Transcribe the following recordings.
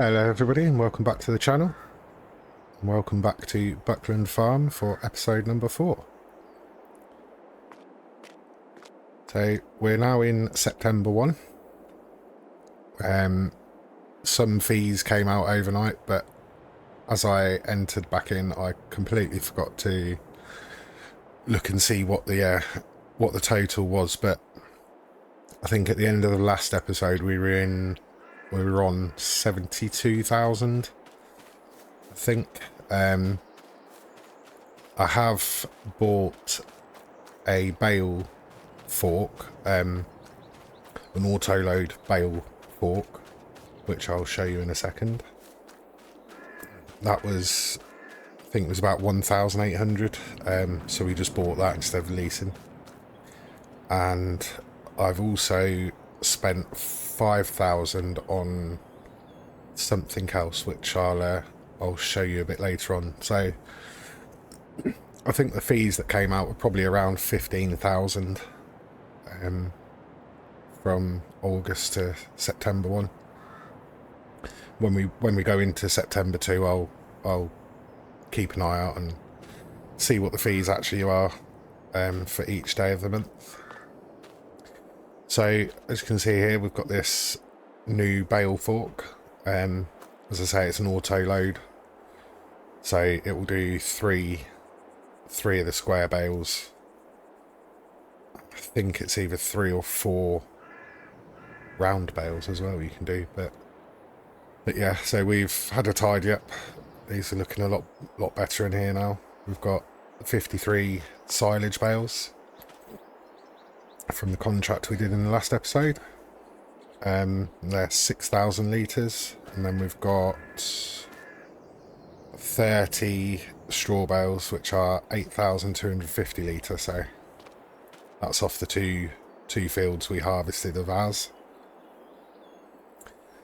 Hello everybody and welcome back to the channel. And welcome back to Buckland Farm for episode number 4. So we're now in September 1. Some fees came out overnight, but as I entered back in I completely forgot to look and see what the total was, but I think at the end of the last episode we were on 72,000, I think. I have bought a bale fork, an auto-load bale fork, which I'll show you in a second. That was, I think it was about 1,800, so we just bought that instead of leasing. And I've also spent 5,000 on something else, which I'll show you a bit later on. So I think the fees that came out were probably around 15,000 from August to September 1. When we go into September 2, I'll keep an eye out and see what the fees actually are for each day of the month. So as you can see here, we've got this new bale fork. As I say, it's an auto load, so it will do three of the square bales. I think it's either 3 or 4 round bales as well you can do, but yeah, so we've had a tidy up. These are looking a lot better in here now. We've got 53 silage bales from the contract we did in the last episode. They're 6,000 litres, and then we've got 30 straw bales, which are 8,250 litre. So that's off the two fields we harvested of ours.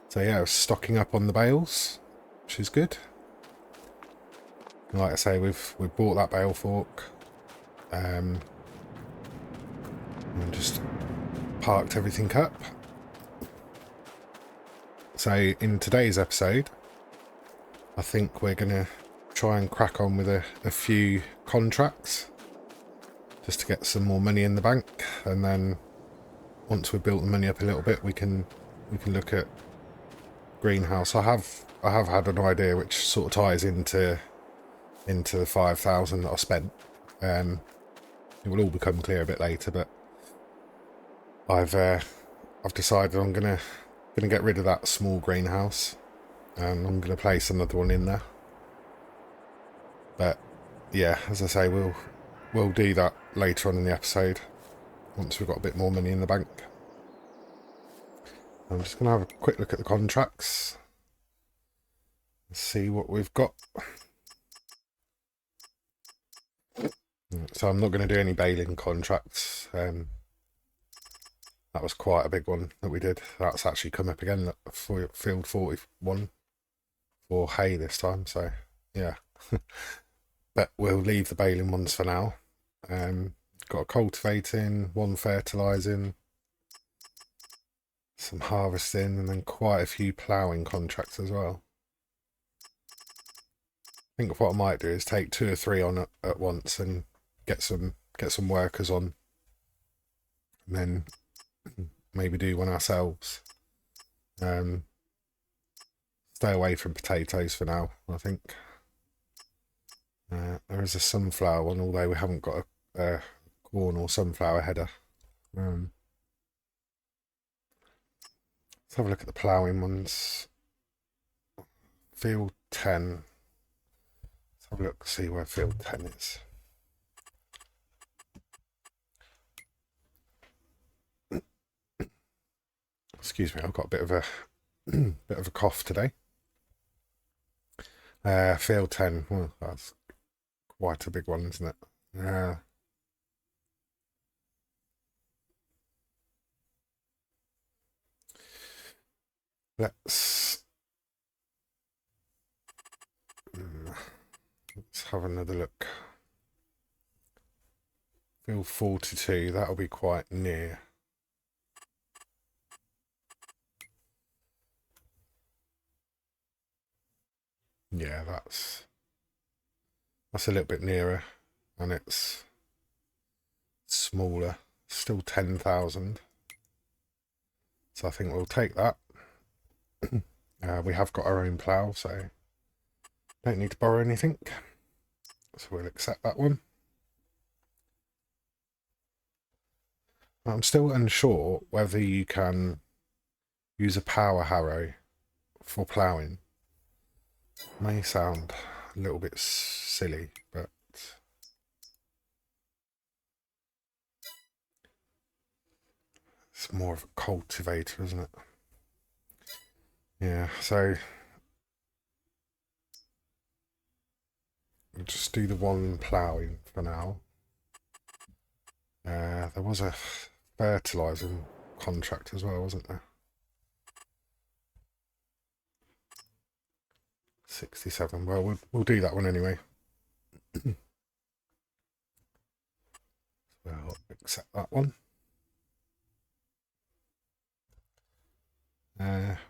So yeah, we're stocking up on the bales, which is good. And like I say, we've bought that bale fork, and just parked everything up. So in today's episode, I think we're going to try and crack on with a few contracts just to get some more money in the bank, and then once we've built the money up a little bit, we can look at greenhouse. I have had an idea which sort of ties into the 5,000 that I spent. It will all become clear a bit later, but I've decided I'm gonna get rid of that small greenhouse, and I'm gonna place another one in there. But yeah, as I say, we'll do that later on in the episode once we've got a bit more money in the bank. I'm just gonna have a quick look at the contracts and see what we've got. So I'm not going to do any baling contracts. That was quite a big one that we did. That's actually come up again for field 41 for hay this time. So yeah, but we'll leave the baling ones for now. Got a cultivating, 1 fertilising, some harvesting, and then quite a few ploughing contracts as well. I think what I might do is take 2 or 3 on at once and get some workers on, and then maybe do one ourselves. Stay away from potatoes for now, I think. There is a sunflower one, although we haven't got a corn or sunflower header. Let's have a look at the ploughing ones. Field 10. Let's have a look, see where field 10 is. Excuse me, I've got a bit of a cough today. Field 10. Well, that's quite a big one, isn't it? Let's have another look. Field 42. That'll be quite near. Yeah, that's a little bit nearer, and it's smaller. Still 10,000. So I think we'll take that. We have got our own plough, so don't need to borrow anything. So we'll accept that one. I'm still unsure whether you can use a power harrow for ploughing. May sound a little bit silly, but it's more of a cultivator, isn't it? Yeah, so we'll just do the one ploughing for now. There was a fertilising contract as well, wasn't there? 67. Well, we'll do that one anyway. We'll accept that one.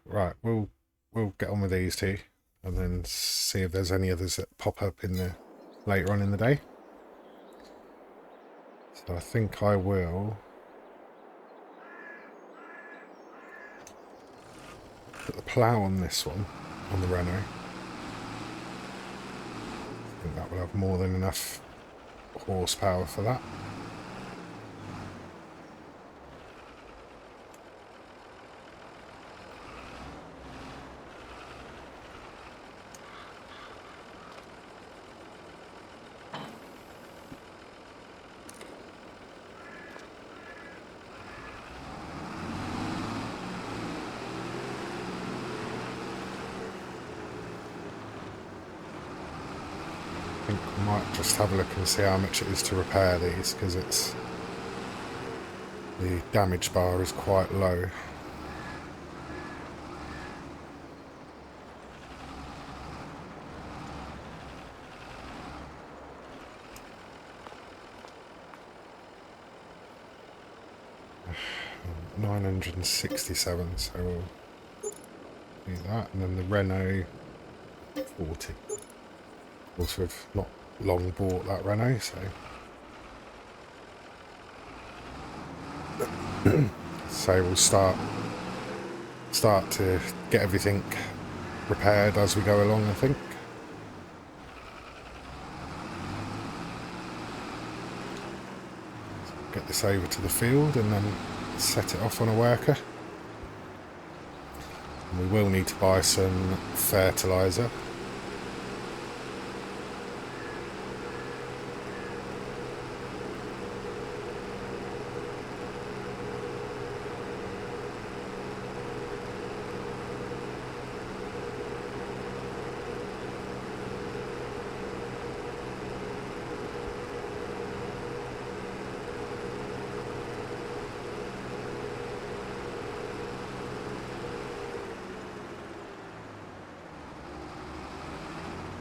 Right, we'll get on with these two, and then see if there's any others that pop up in the later on in the day. So I think I will put the plough on this one, on the Renault. I think that will have more than enough horsepower for that. I think we might just have a look and see how much it is to repair these, because the damage bar is quite low. $967, so we'll do that, and then the Renault 40. Also, we've not long bought that Renault, so we'll start to get everything repaired as we go along, I think. Get this over to the field and then set it off on a worker. And we will need to buy some fertiliser.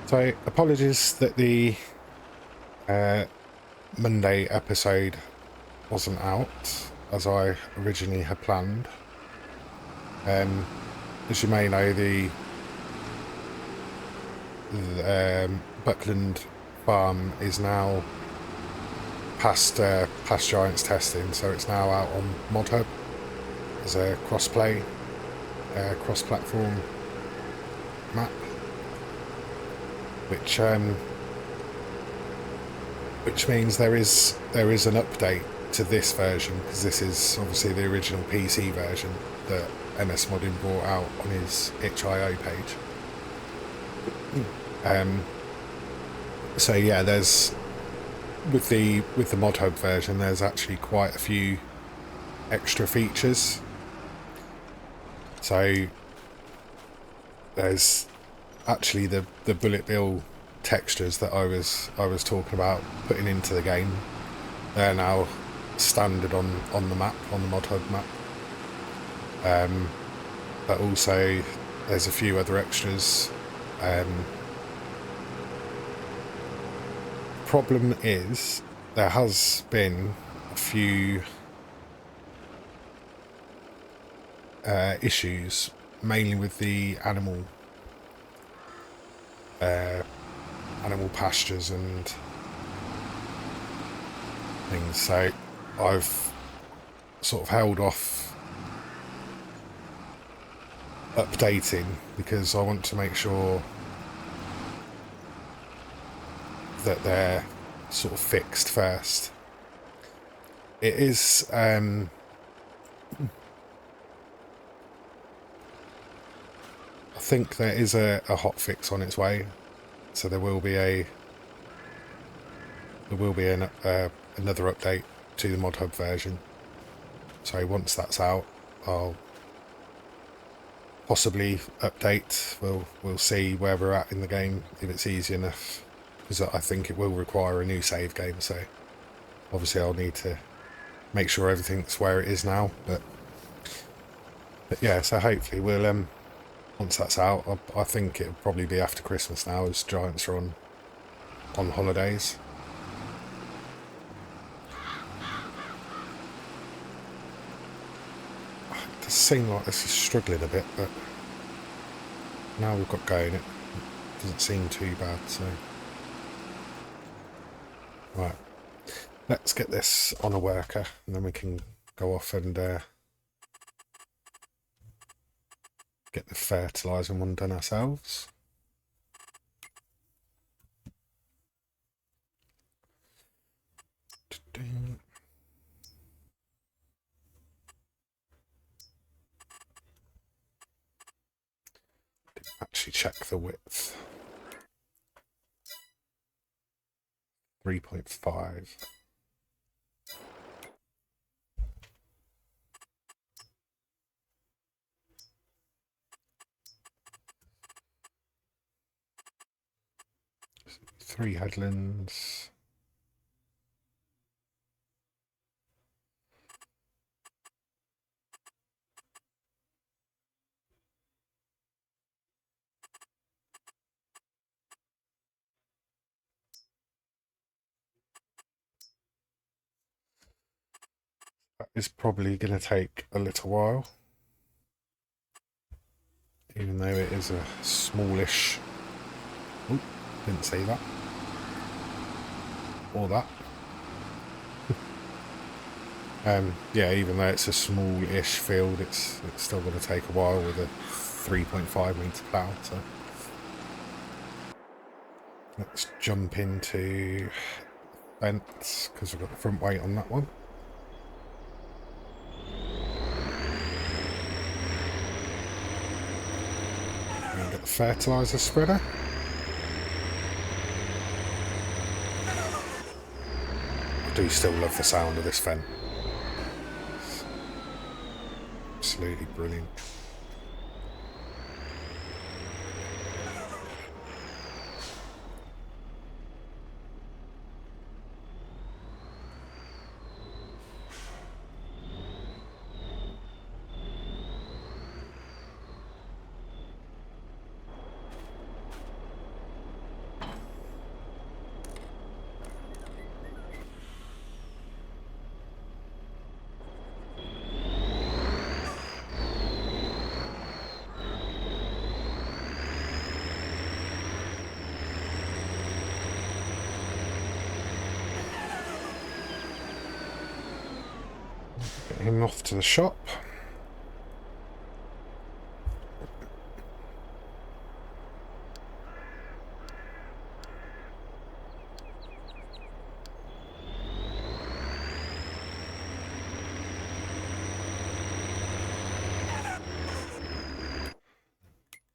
So, apologies that the Monday episode wasn't out as I originally had planned. As you may know, the Buckland farm is now past Giants testing, so it's now out on ModHub as a cross-play, cross-platform map. Which means there is an update to this version, because this is obviously the original PC version that MS Modding brought out on his itch.io page. So yeah, there's with the ModHub version, there's actually quite a few extra features. So there's actually the bullet bill textures that I was talking about putting into the game. They're now standard on the map, on the ModHub map. But also there's a few other extras. Problem is there has been a few issues, mainly with the animal animal pastures and things. So I've sort of held off updating because I want to make sure that they're sort of fixed first. It is I think there is a hot fix on its way, so there will be another update to the mod hub version. So once that's out, I'll possibly update. We'll see where we're at in the game, if it's easy enough, because I think it will require a new save game. So obviously I'll need to make sure everything's where it is now. But yeah, so hopefully we'll once that's out, I think it'll probably be after Christmas now, as Giants are on holidays. It does seem like this is struggling a bit, but now we've got going, it doesn't seem too bad. So right, let's get this on a worker, and then we can go off and get the fertilising one done ourselves. Didn't actually check the width. 3.5. Three headlands. That is probably going to take a little while, even though it is a smallish. Oh, didn't say that. Or that. Yeah, even though it's a small-ish field, it's still going to take a while with a 3.5 metre plough. So let's jump into fence, because we've got the front weight on that one. And get the fertiliser spreader. I do still love the sound of this fen. Absolutely brilliant. Get him off to the shop.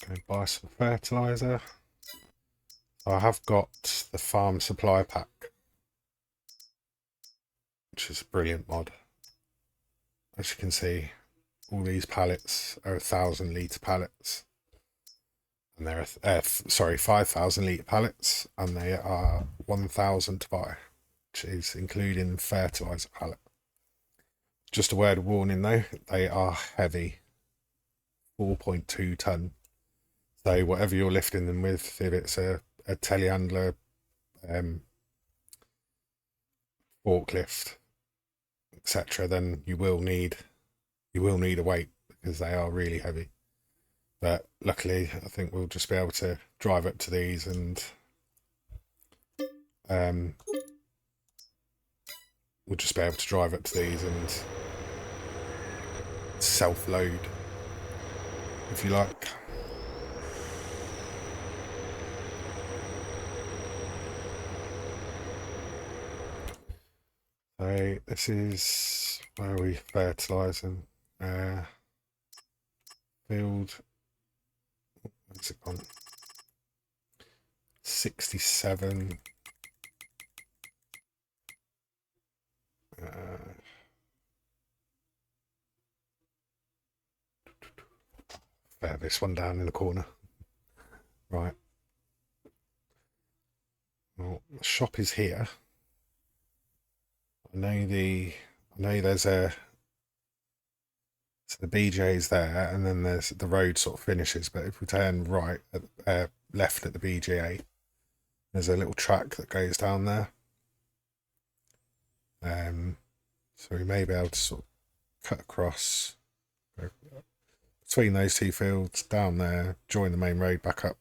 Go buy some fertiliser. I have got the farm supply pack, which is a brilliant mod. As you can see, all these pallets are 1,000 litre pallets, and they're 5,000 litre pallets, and they are 1,000 to buy, which is including fertiliser pallet. Just a word of warning though, they are heavy, 4.2 tonne. So whatever you're lifting them with, if it's a telehandler, forklift, etc., then you will need a weight, because they are really heavy. But luckily, I think we'll just be able to drive up to these and we'll just be able to drive up to these and self-load, if you like. So this is where we fertilising. Field. Where's it gone? 67. This one down in the corner. Right. Well, the shop is here. I know there's a. So the BJ's there, and then there's the road sort of finishes. But if we turn right, left at the BJA, there's a little track that goes down there. So we may be able to sort of cut across between those two fields down there, join the main road back up,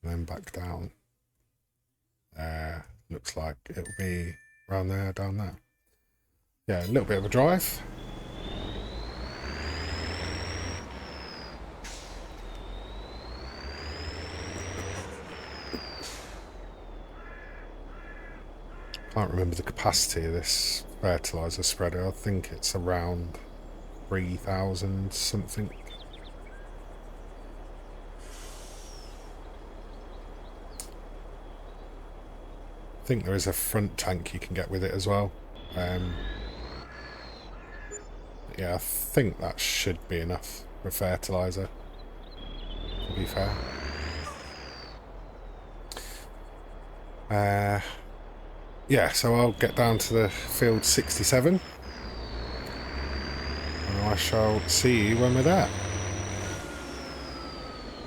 and then back down. Looks like it'll be around there, down there. Yeah, a little bit of a drive. Can't remember the capacity of this fertilizer spreader. I think it's around 3,000 something. I think there is a front tank you can get with it as well. Yeah, I think that should be enough for fertilizer, to be fair. Yeah, so I'll get down to the field 67 and I shall see you when we're there.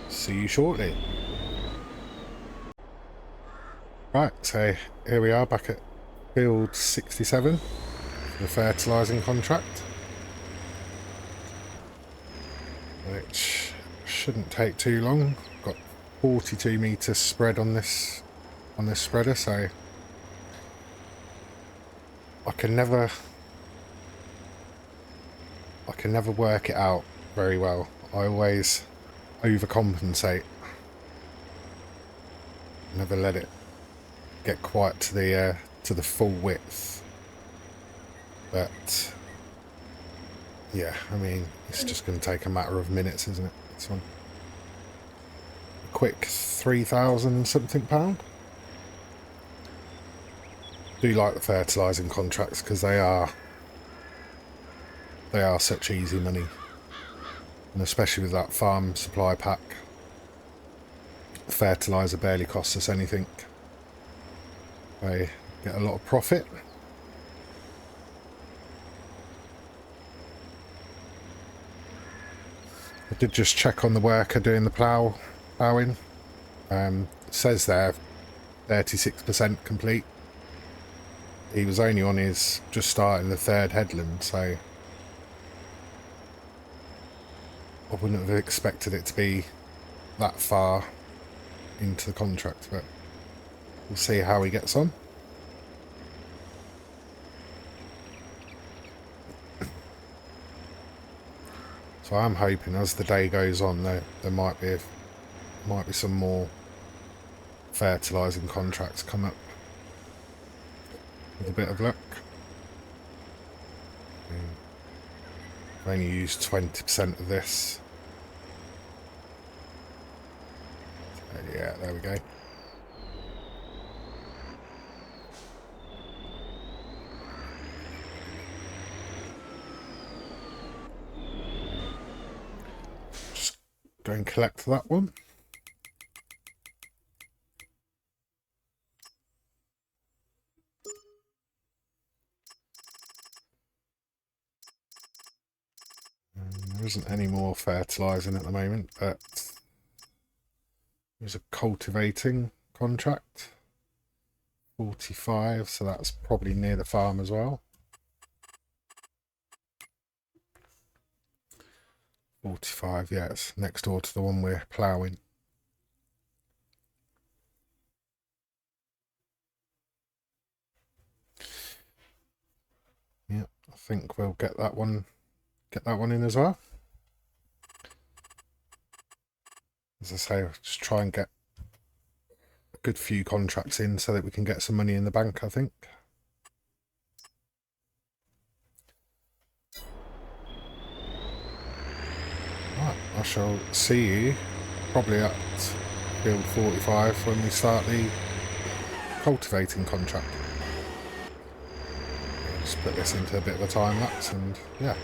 See you shortly. Right, so here we are back at field 67 for the fertilising contract, which shouldn't take too long. Got 42 metre spread on this spreader, so I can never work it out very well. I always overcompensate. Never let it get quite to the full width. But yeah, I mean, it's just going to take a matter of minutes, isn't it? This one. A quick 3,000 something pound. Do like the fertilising contracts because they are such easy money, and especially with that farm supply pack, fertiliser barely costs us anything. They get a lot of profit. I did just check on the worker doing the ploughing. It says there 36% complete. He was only on his just starting the third headland, so I wouldn't have expected it to be that far into the contract, but we'll see how he gets on. So I'm hoping as the day goes on there might be some more fertilising contracts come up with a bit of luck. I've only used 20% of this. So yeah, there we go. Just go and collect that one. There isn't any more fertilising at the moment, but there's a cultivating contract, 45, so that's probably near the farm as well. 45, yeah, it's next door to the one we're ploughing. Yeah, I think we'll get that one in as well. As I say, I'll just try and get a good few contracts in so that we can get some money in the bank, I think. Right, I shall see you probably at field 45 when we start the cultivating contract. I'll just put this into a bit of a time lapse, and yeah,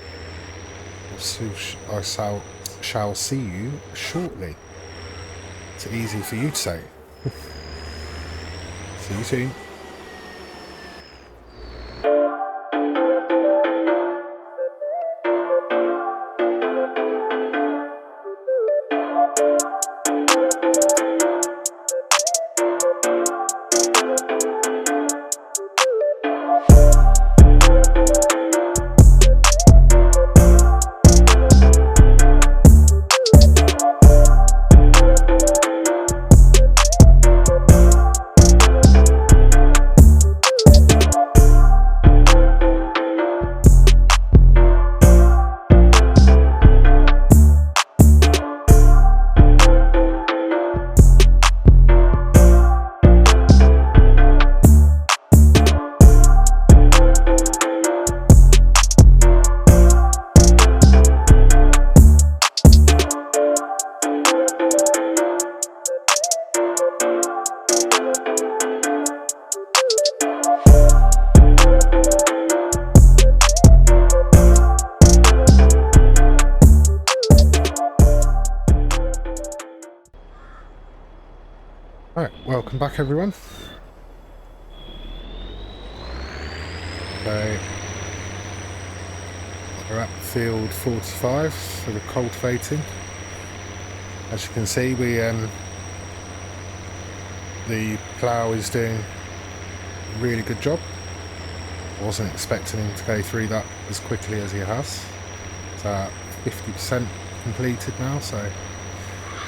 I shall see you shortly. It's easy for you to say. See you soon. Right, welcome back everyone. So we're at field 45 for the cultivating. As you can see, the plough is doing a really good job. I wasn't expecting him to go through that as quickly as he has. It's at 50% completed now, so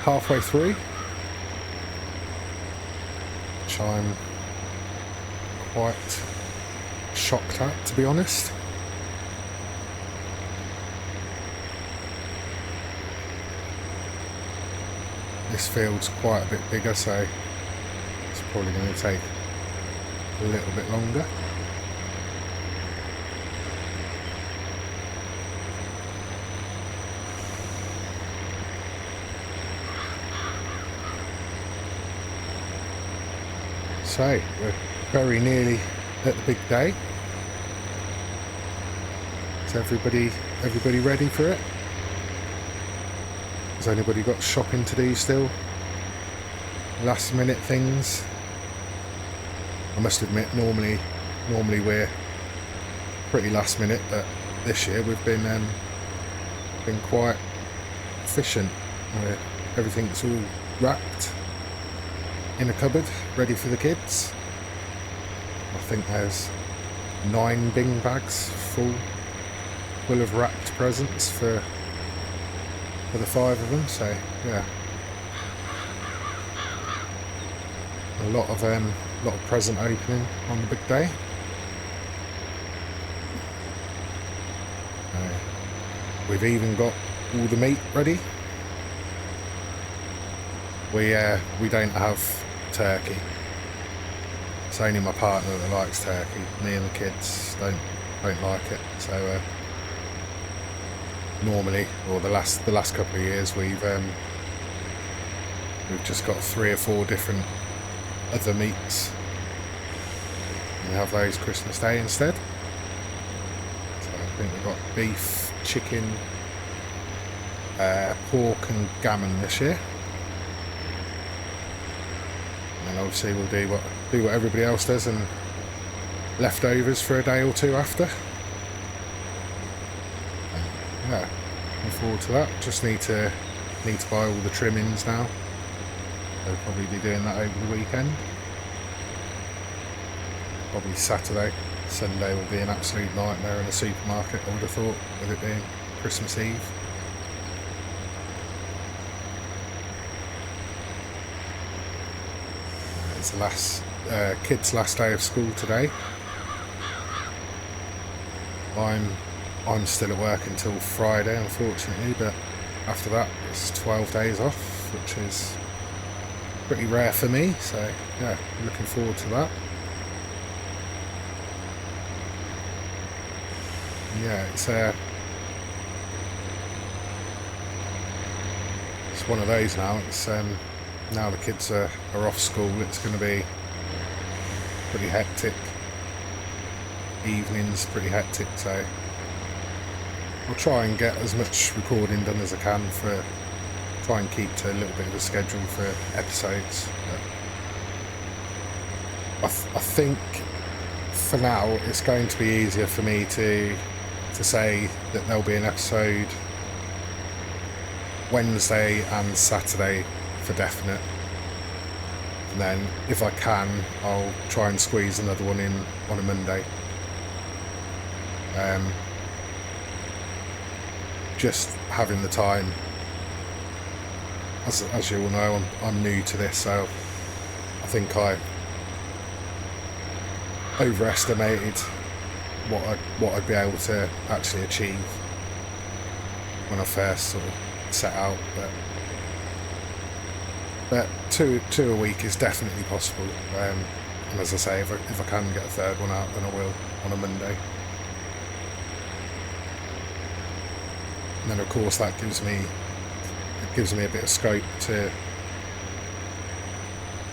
halfway through. Which I'm quite shocked at, to be honest. This field's quite a bit bigger, so it's probably going to take a little bit longer. So we're very nearly at the big day. Is everybody ready for it? Has anybody got shopping to do still? Last minute things? I must admit, normally we're pretty last minute, but this year we've been quite efficient. Everything's all wrapped in a cupboard, ready for the kids. I think there's 9 bin bags full of wrapped presents for the 5 of them. So yeah, a lot of present opening on the big day. We've even got all the meat ready. We don't have turkey. It's only my partner that likes turkey. Me and the kids don't like it. So normally, or the last couple of years, we've just got 3 or 4 different other meats. We have those Christmas Day instead. So I think we've got beef, chicken, pork and gammon this year. And obviously we'll do what everybody else does, and leftovers for a day or two after. Yeah, looking forward to that. Just need to buy all the trimmings now. I'll probably be doing that over the weekend. Probably Saturday. Sunday will be an absolute nightmare in a supermarket, I would have thought, with it being Christmas Eve. it's the last kid's last day of school today. I'm still at work until Friday, unfortunately, but after that it's 12 days off, which is pretty rare for me, so yeah, I'm looking forward to that. Yeah, it's one of those now. It's now the kids are off school, it's going to be pretty hectic. Evenings pretty hectic, so I'll try and get as much recording done as I can, for try and keep to a little bit of a schedule for episodes. But I think for now it's going to be easier for me to say that there'll be an episode Wednesday and Saturday for definite, and then if I can I'll try and squeeze another one in on a Monday. Just having the time, as you all know, I'm new to this, so I think I overestimated what I'd be able to actually achieve when I first sort of set out, but two a week is definitely possible, and as I say, if I can get a third one out, then I will on a Monday. And then of course that gives me a bit of scope to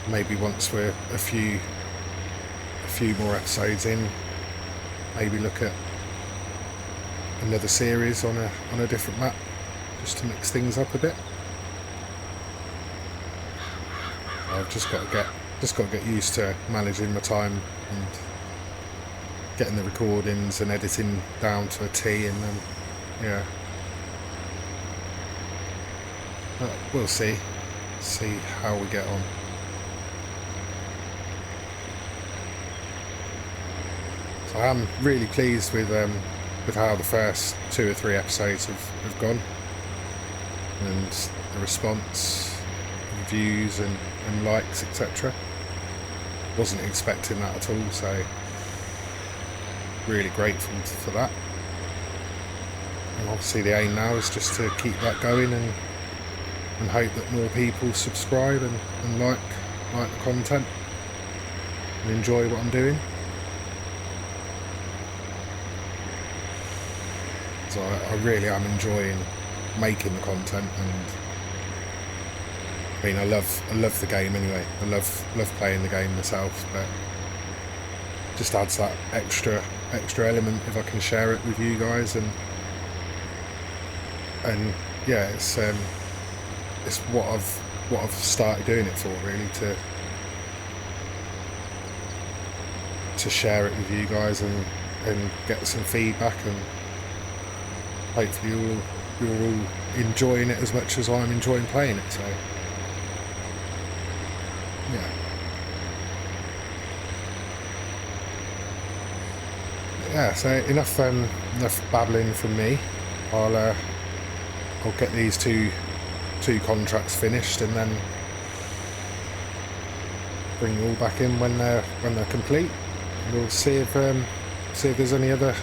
maybe, once we're a few more episodes in, maybe look at another series on a different map, just to mix things up a bit. I've just got to get used to managing my time and getting the recordings and editing down to a T, and then yeah. We'll see how we get on. So I am really pleased with how the first 2 or 3 episodes have gone, and the response, views and likes, etc. Wasn't expecting that at all, so really grateful for that. And obviously the aim now is just to keep that going and hope that more people subscribe and like the content and enjoy what I'm doing. So I really am enjoying making the content, and I mean I love the game anyway. I love playing the game myself, but just adds that extra element if I can share it with you guys, and yeah, it's what I've started doing it for, really, to share it with you guys and get some feedback, and hopefully you're all enjoying it as much as I'm enjoying playing it. So yeah, so enough babbling from me. I'll get these two contracts finished, and then bring you all back in when they're complete. We'll see if there's any other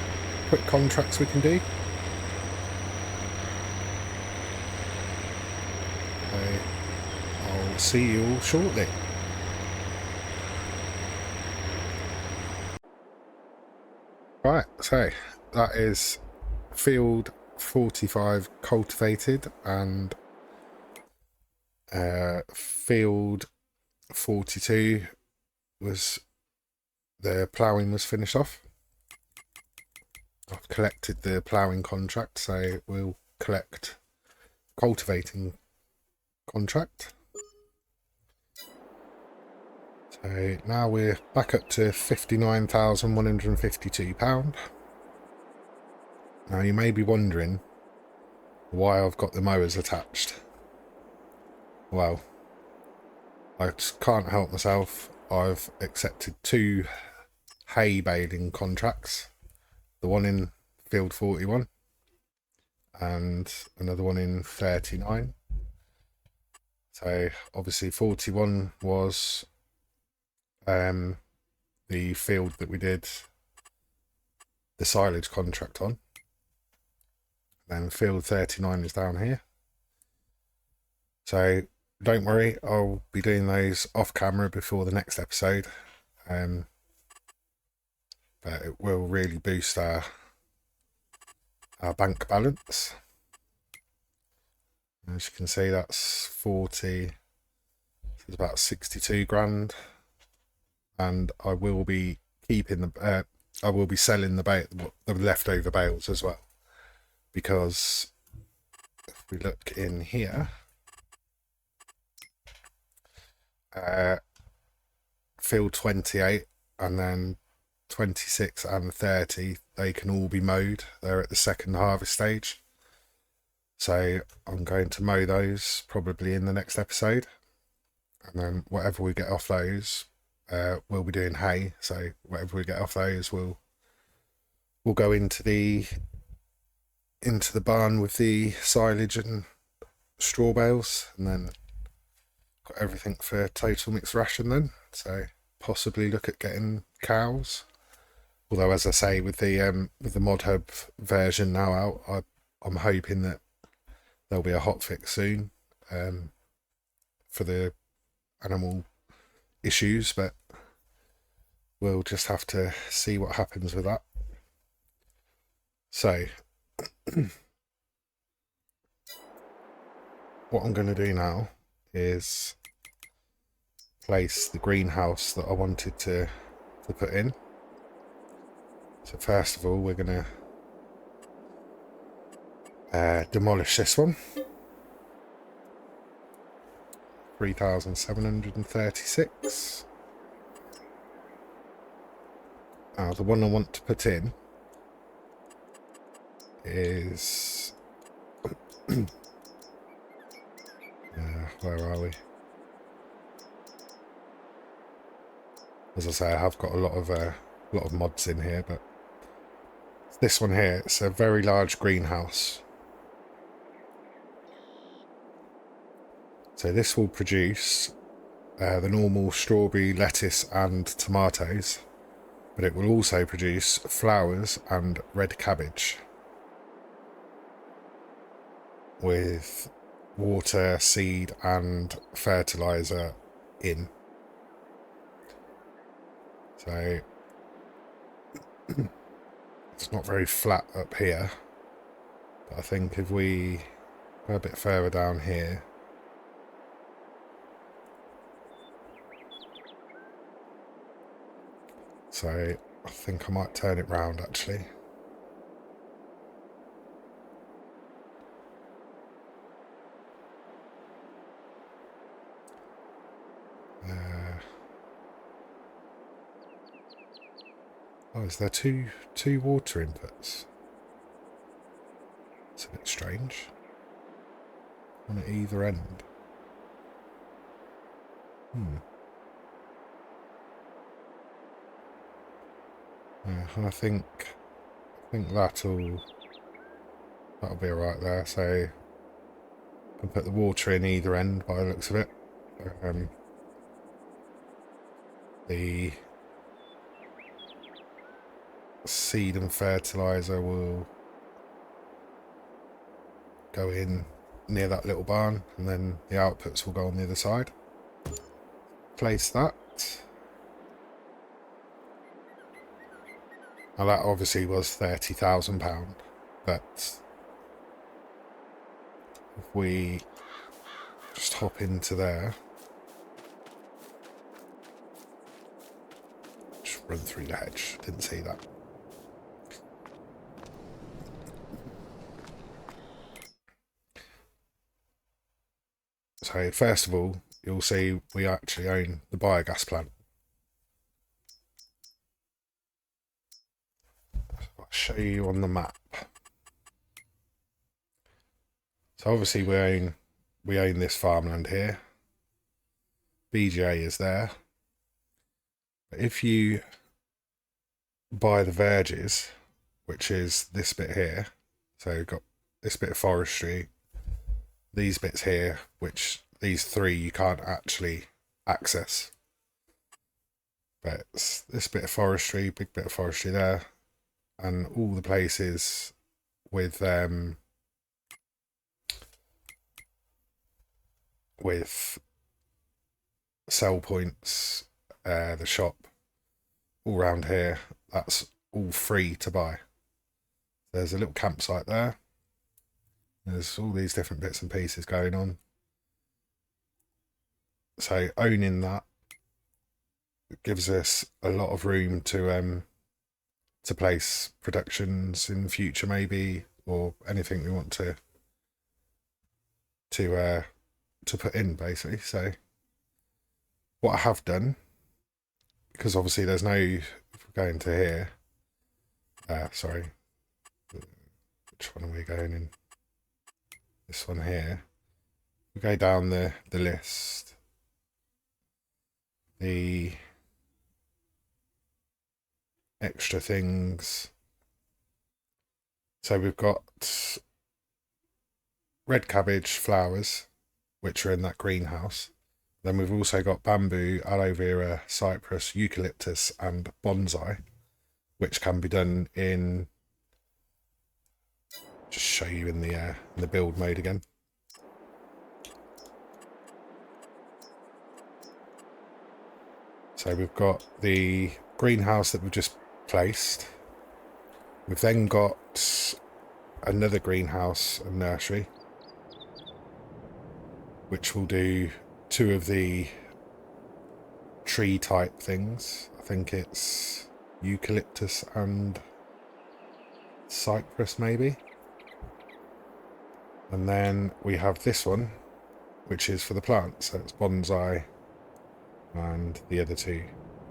quick contracts we can do. I'll see you all shortly. Right, so that is field 45 cultivated, and field 42 was the ploughing was finished off. I've collected the ploughing contract, so we'll collect cultivating contract. So now we're back up to £59,152. Now you may be wondering why I've got the mowers attached. Well, I just can't help myself. I've accepted 2 hay baling contracts, the one in field 41 and another one in 39. So obviously 41 was the field that we did the silage contract on. Then field 39 is down here. So don't worry, I'll be doing those off camera before the next episode. But it will really boost our bank balance. As you can see, that's 40, it's about 62 grand. And I will be keeping I will be selling the leftover bales as well, because if we look in here, field 28 and then 26 and 30, they can all be mowed. They're at the second harvest stage, so I'm going to mow those probably in the next episode, and then whatever we get off those, we'll be doing hay. So whatever we get off those, we'll go into the barn with the silage and straw bales, and then got everything for total mixed ration then. So possibly look at getting cows. Although, as I say, with the Mod Hub version now out, I'm hoping that there'll be a hotfix soon for the animal issues, but we'll just have to see what happens with that. So what I'm going to do now is place the greenhouse that I wanted to put in. So first of all, we're going to demolish this one. 3,736. Now the one I want to put in is where are we? As I say, I have got a lot of mods in here, but this one here, it's a very large greenhouse. So this will produce the normal strawberry, lettuce and tomatoes, but it will also produce flowers and red cabbage with water, seed and fertilizer in. So it's not very flat up here, but I think if we go a bit further down here, so I think I might turn it round actually. Oh, is there two water inputs? It's a bit strange. On at either end. I think that'll be alright there. So I can put the water in either end by the looks of it. The seed and fertilizer will go in near that little barn, and then the outputs will go on the other side. Place that. Now that obviously was £30,000, but if we just hop into there, just run through the hedge, didn't see that. So first of all, you'll see we actually own the biogas plant. I'll show you on the map. So obviously we own this farmland here. BGA is there. But if you buy the verges, which is this bit here, so you've got this bit of forestry, these bits here, which these three you can't actually access. But it's this bit of forestry, big bit of forestry there, and all the places with sell points, the shop all around here, that's all free to buy. There's a little campsite there. There's all these different bits and pieces going on. So owning that gives us a lot of room to place productions in the future, maybe, or anything we want to put in, basically. So what I have done, because obviously there's no, if we're going to here, sorry, which one are we going in? This one here. We go down the list. The extra things. So we've got red cabbage flowers, which are in that greenhouse. Then we've also got bamboo, aloe vera, cypress, eucalyptus, and bonsai, which can be done in. Just show you in the build mode again. So we've got the greenhouse that we've just placed. We've then got another greenhouse and nursery, which will do 2 of the tree type things. I think it's eucalyptus and cypress, maybe. And then we have this one, which is for the plants. So it's bonsai, and the other 2,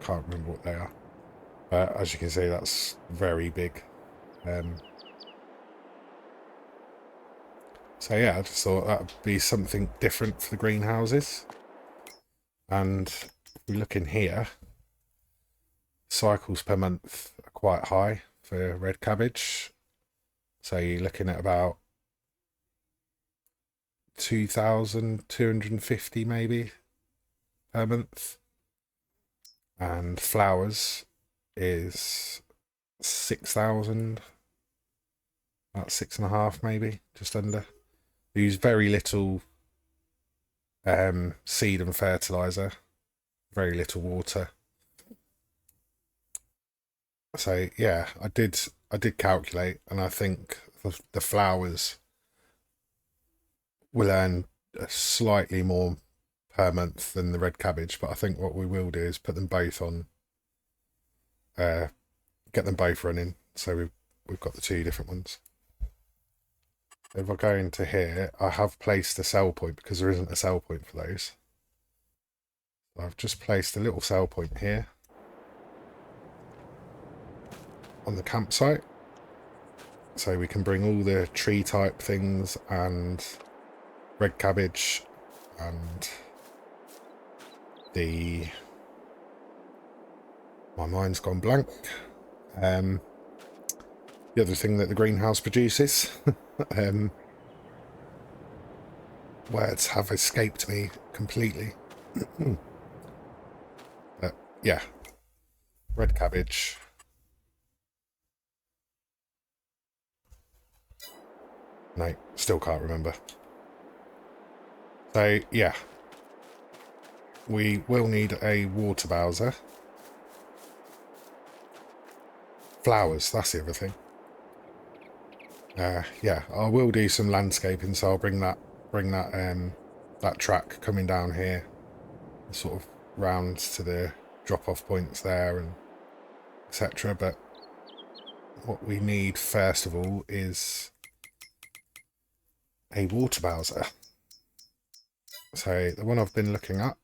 can't remember what they are. But as you can see, that's very big. So yeah, I just thought that would be something different for the greenhouses. And if we look in here, cycles per month are quite high for red cabbage. So you're looking at about 2,250 maybe per month. And flowers is 6,000, about 6.5 maybe, just under. We use very little seed and fertilizer, very little water. So yeah, I did calculate, and I think the flowers will earn slightly more per month than the red cabbage, but I think what we will do is put them both on, get them both running, so we've got the 2 different ones. If I go into here, I have placed a sell point because there isn't a sell point for those. I've just placed a little sell point here on the campsite, so we can bring all the tree type things and red cabbage and my mind's gone blank. The other thing that the greenhouse produces, words have escaped me completely. But yeah, red cabbage. No, still can't remember. So yeah, we will need a water bowser. Flowers, that's the other thing. Yeah, I will do some landscaping, so I'll bring that track coming down here, sort of round to the drop-off points there, and etc. But what we need first of all is a water bowser. So the one I've been looking at,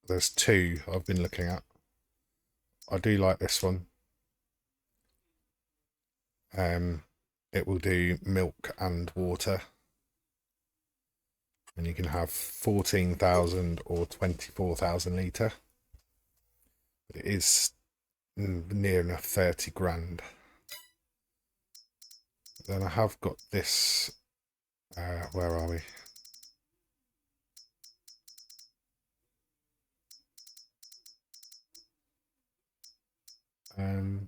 there's 2 I've been looking at. I do like this one. It will do milk and water, and you can have 14,000 or 24,000 litre. But it is near enough 30 grand. Then I have got this, where are we? Oh,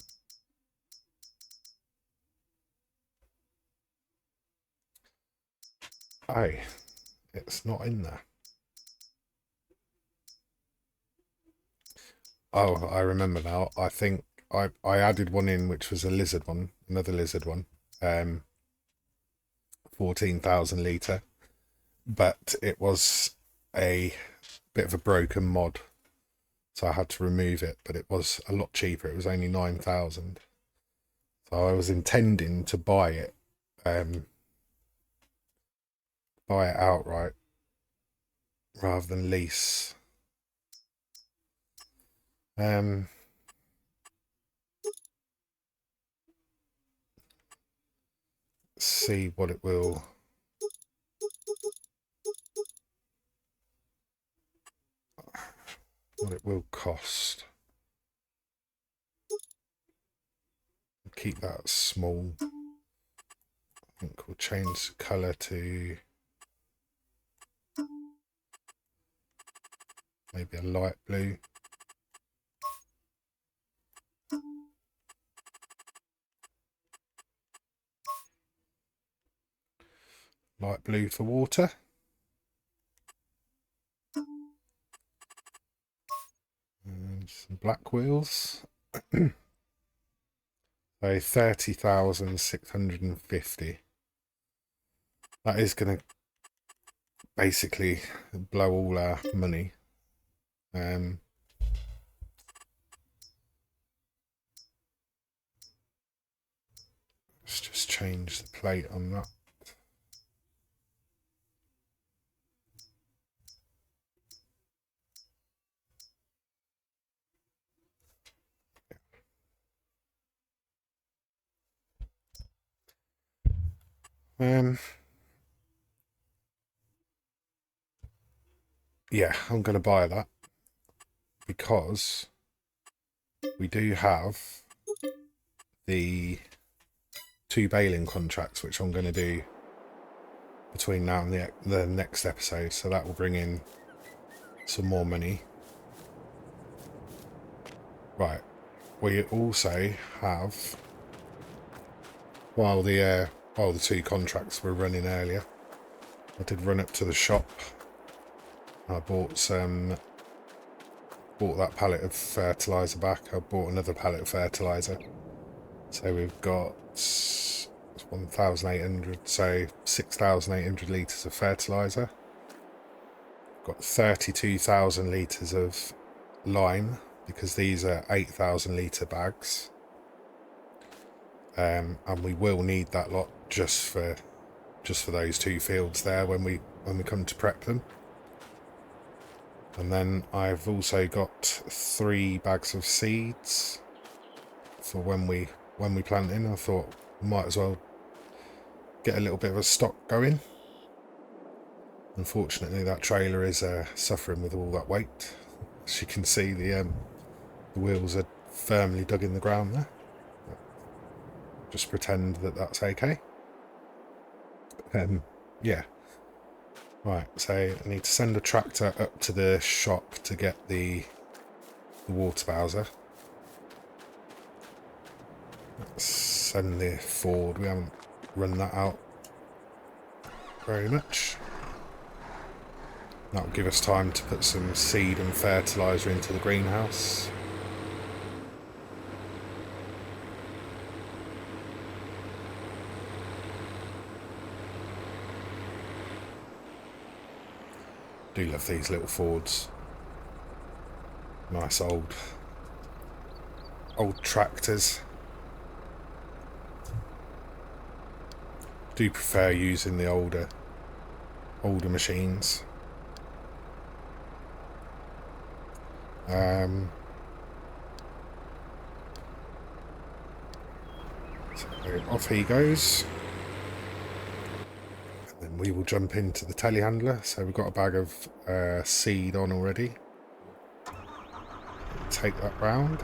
it's not in there. Oh, I remember now. I think I added one in, which was a lizard one, another lizard one, 14,000 litre, but it was a bit of a broken mod, so I had to remove it, but it was a lot cheaper. It was only 9,000. So I was intending to buy it outright rather than lease. See what it will cost. Keep that small. I think we'll change the colour to maybe a light blue. Light blue for water. And some black wheels. So 30,650. That is going to basically blow all our money. Let's just change the plate on that. Yeah, I'm going to buy that because we do have the 2 baling contracts, which I'm going to do between now and the next episode, so that will bring in some more money. Right, we also have, while the 2 contracts were running earlier, I did run up to the shop. I bought that pallet of fertiliser back. I bought another pallet of fertiliser. So we've got 1,800, so 6,800 litres of fertiliser. Got 32,000 litres of lime, because these are 8,000 litre bags. And we will need that lot just for those 2 fields there when we come to prep them. And then I've also got 3 bags of seeds for when we plant in. I thought we might as well get a little bit of a stock going. Unfortunately, that trailer is suffering with all that weight. As you can see, the wheels are firmly dug in the ground there. Just pretend that that's okay. Yeah. Right, so I need to send a tractor up to the shop to get the water bowser. Let's send the Ford. We haven't run that out very much. That will give us time to put some seed and fertiliser into the greenhouse. Do love these little Fords. Nice old tractors. Do prefer using the older machines. So off he goes. And then we will jump into the telehandler. So we've got a bag of seed on already. Take that round.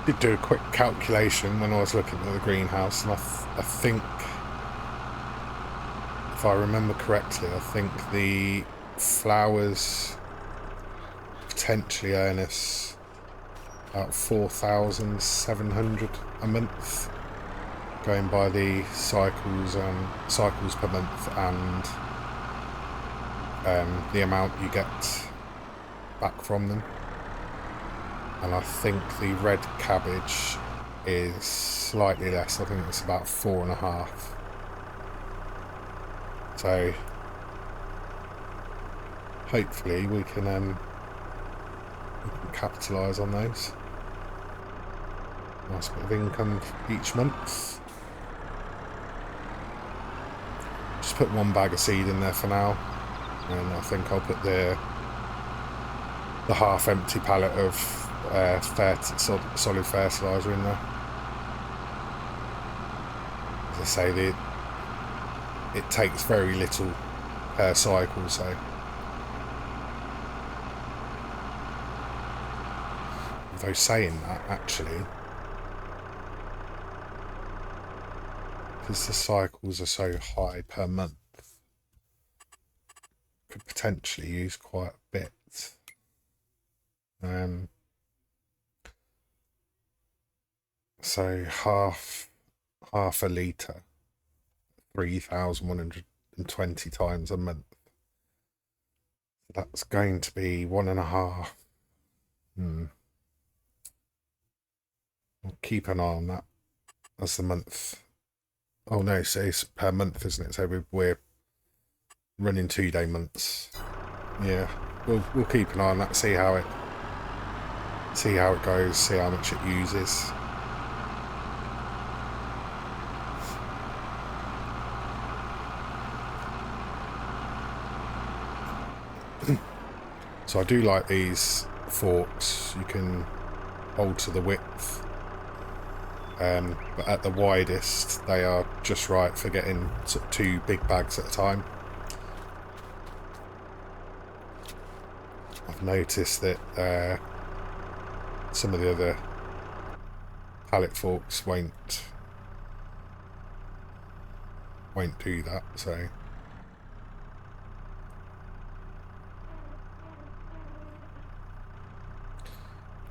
did do a quick calculation when I was looking at the greenhouse, and I think, if I remember correctly, I think the flowers potentially earn us about 4,700 a month, going by the cycles per month and the amount you get back from them. And I think the red cabbage is slightly less. I think it's about 4.5. So hopefully we can capitalise on those. Nice bit of income each month. Just put 1 bag of seed in there for now, and I think I'll put the half empty pallet of solid fertiliser in there. As I say, it takes very little per cycle, so although saying that, actually, because the cycles are so high per month, could potentially use quite a bit. So half a litre, 3,120 times a month. That's going to be 1.5. I'll keep an eye on that as the month. Oh no, so it's per month, isn't it? So we're running 2-day months. Yeah, we'll keep an eye on that. See how it goes. See how much it uses. So I do like these forks. You can hold to the width, but at the widest they are just right for getting sort of 2 big bags at a time. I've noticed that some of the other pallet forks won't do that, so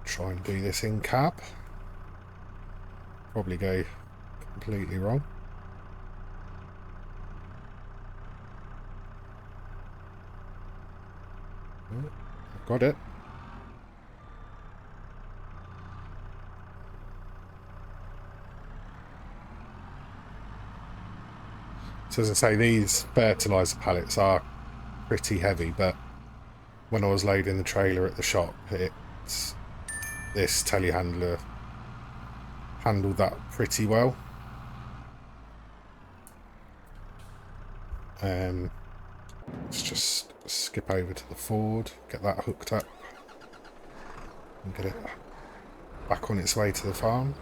try and do this in cab. Probably go completely wrong. I've got it. So as I say, these fertiliser pallets are pretty heavy, but when I was loading the trailer at the shop, this telehandler handled that pretty well. Let's just skip over to the Ford, get that hooked up, and get it back on its way to the farm.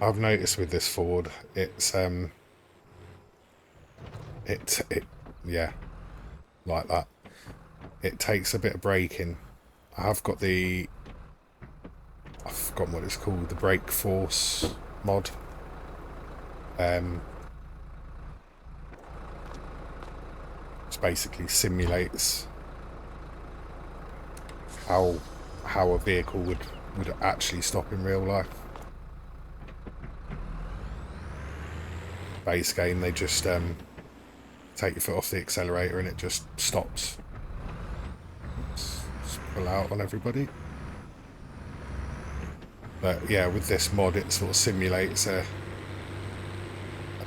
I've noticed with this Ford, it's yeah, like that. It takes a bit of braking. I have got I've forgotten what it's called, the brake force mod. It basically simulates how a vehicle would actually stop in real life. Base game, they just take your foot off the accelerator and it just stops. Let's pull out on everybody. But yeah, with this mod, it sort of simulates a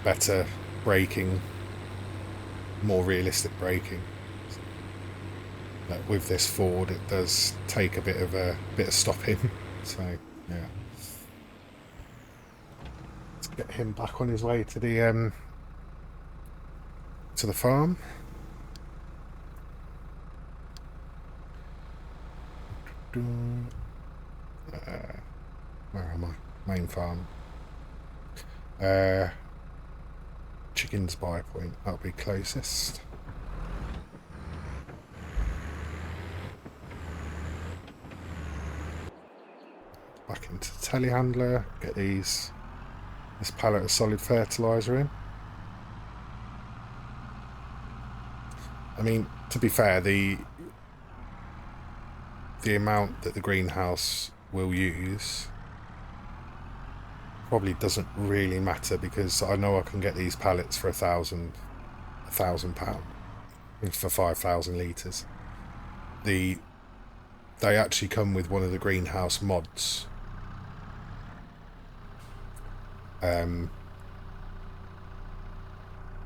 better braking, more realistic braking. But with this Ford, it does take a bit of stopping. So yeah, let's get him back on his way to the farm. Where am I? Main farm. chickens buy point. That'll be closest. Back into the telehandler, get this pallet of solid fertiliser in. I mean, to be fair, the amount that the greenhouse will use probably doesn't really matter, because I know I can get these pallets for £1,000 for 5,000 litres. They actually come with one of the greenhouse mods.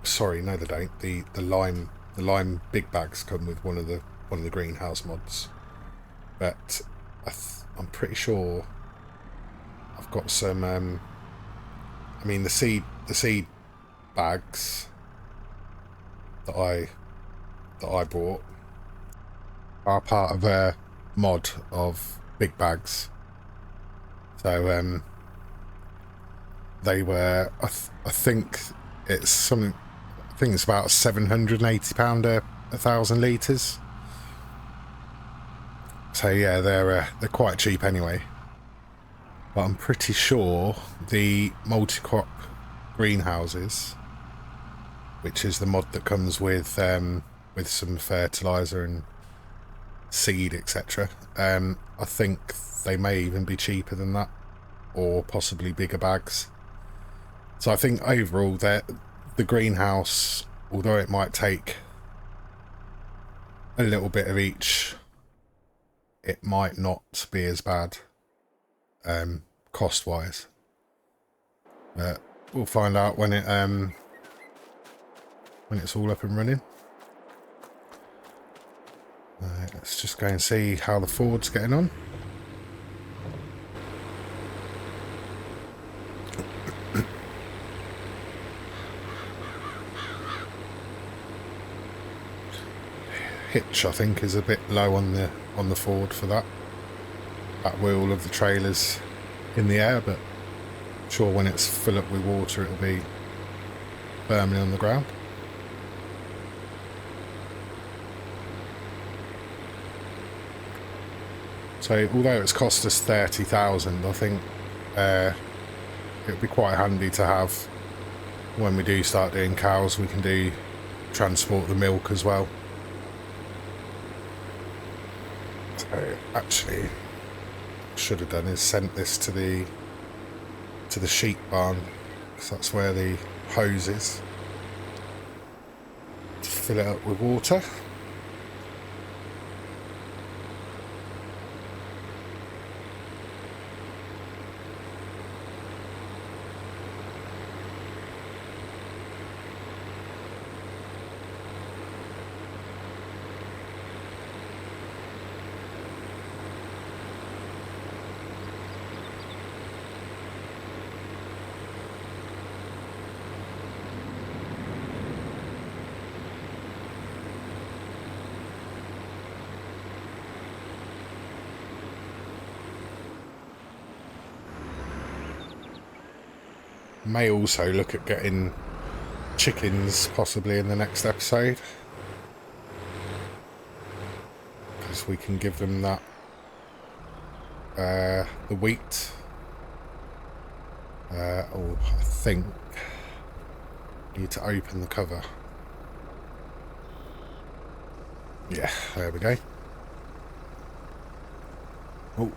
Sorry, no, they don't. The lime big bags come with one of the greenhouse mods, but I'm pretty sure I've got some. I mean, the seed bags that I bought are part of a mod of big bags. So they were. I think it's something. I think it's about £780 a 1,000 litres. So yeah, they're quite cheap anyway. But I'm pretty sure the multi-crop greenhouses, which is the mod that comes with some fertiliser and seed, etc. I think they may even be cheaper than that, or possibly bigger bags. So I think overall the greenhouse, although it might take a little bit of each, it might not be as bad cost wise. But we'll find out when it's all up and running. Let's just go and see how the Ford's getting on. Hitch, I think, is a bit low on the Ford for that. That wheel of the trailer's in the air, but I'm sure when it's full up with water it'll be firmly on the ground. So although it's cost us 30,000, I think it'll be quite handy to have when we do start doing cows. We can transport the milk as well. So actually, should have done is sent this to the sheep barn, because that's where the hose is, to fill it up with water. May also look at getting chickens possibly in the next episode, because we can give them that the wheat. I think I need to open the cover. Yeah, there we go. Oh,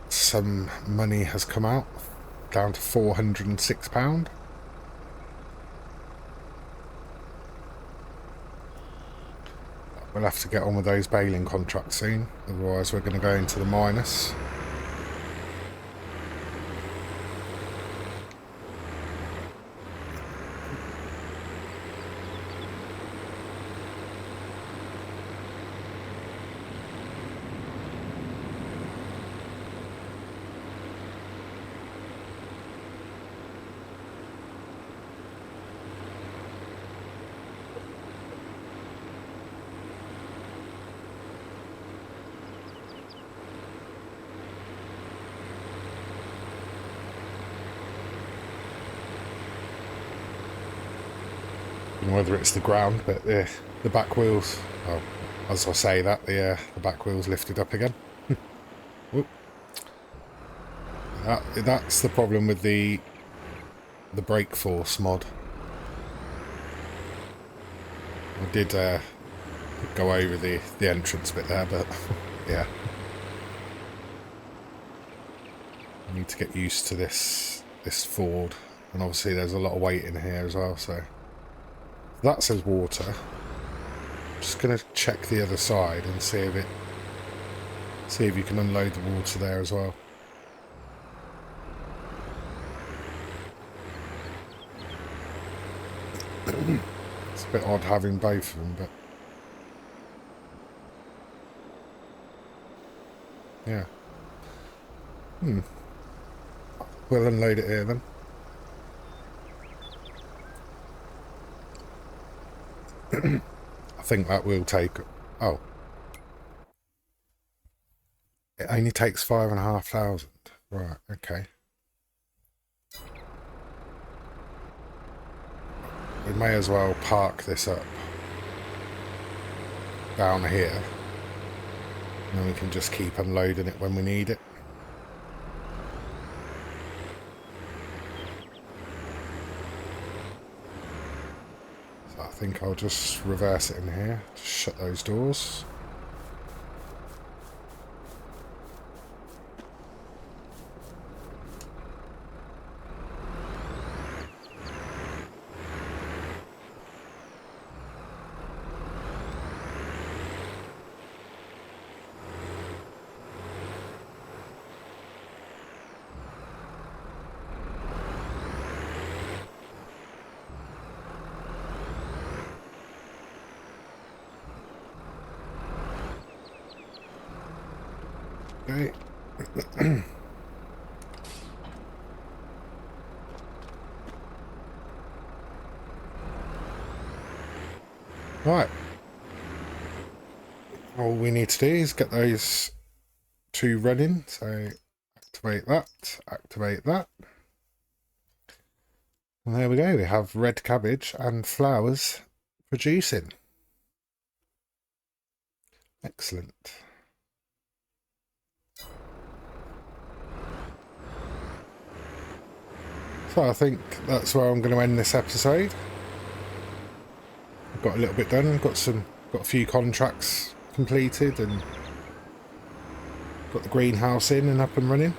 some money has come out, down to £406. We'll have to get on with those baling contracts soon, otherwise we're going to go into the minus. don't know whether it's the ground, but the back wheels, well, as I say that, the back wheels lifted up again. Whoop. That's the problem with the brake force mod. I did go over the entrance bit there, but yeah. I need to get used to this Ford, and obviously there's a lot of weight in here as well, so that says water. I'm just going to check the other side and see if you can unload the water there as well. It's a bit odd having both of them, but yeah. We'll unload it here then. I think that will take... Oh. It only takes 5,500. Right, okay. We may as well park this up down here. And then we can just keep unloading it when we need it. So I think I'll just reverse it in here. Just shut those doors. Okay. Right. All we need to do is get those two running. So activate that. And there we go. We have red cabbage and flowers producing. Excellent. So I think that's where I'm going to end this episode. I've got a little bit done. Got a few contracts completed and got the greenhouse in and up and running.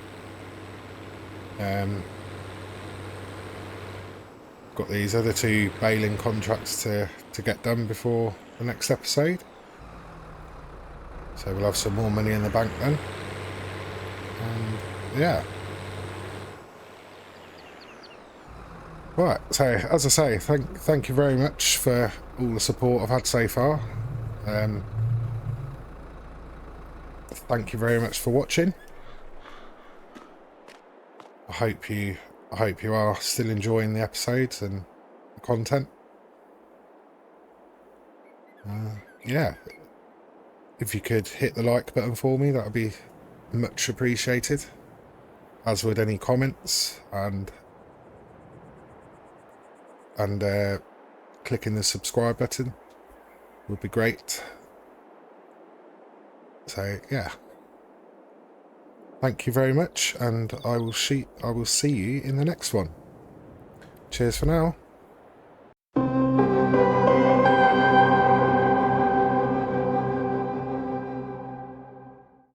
Got these other two baling contracts to get done before the next episode. So we'll have some more money in the bank then. And yeah. Right, so as I say, thank you very much for all the support I've had so far. Thank you very much for watching. I hope you are still enjoying the episodes and the content. Yeah, if you could hit the like button for me, that would be much appreciated. As would any comments and clicking the subscribe button would be great. So yeah, thank you very much, and I will see you in the next one. Cheers for now.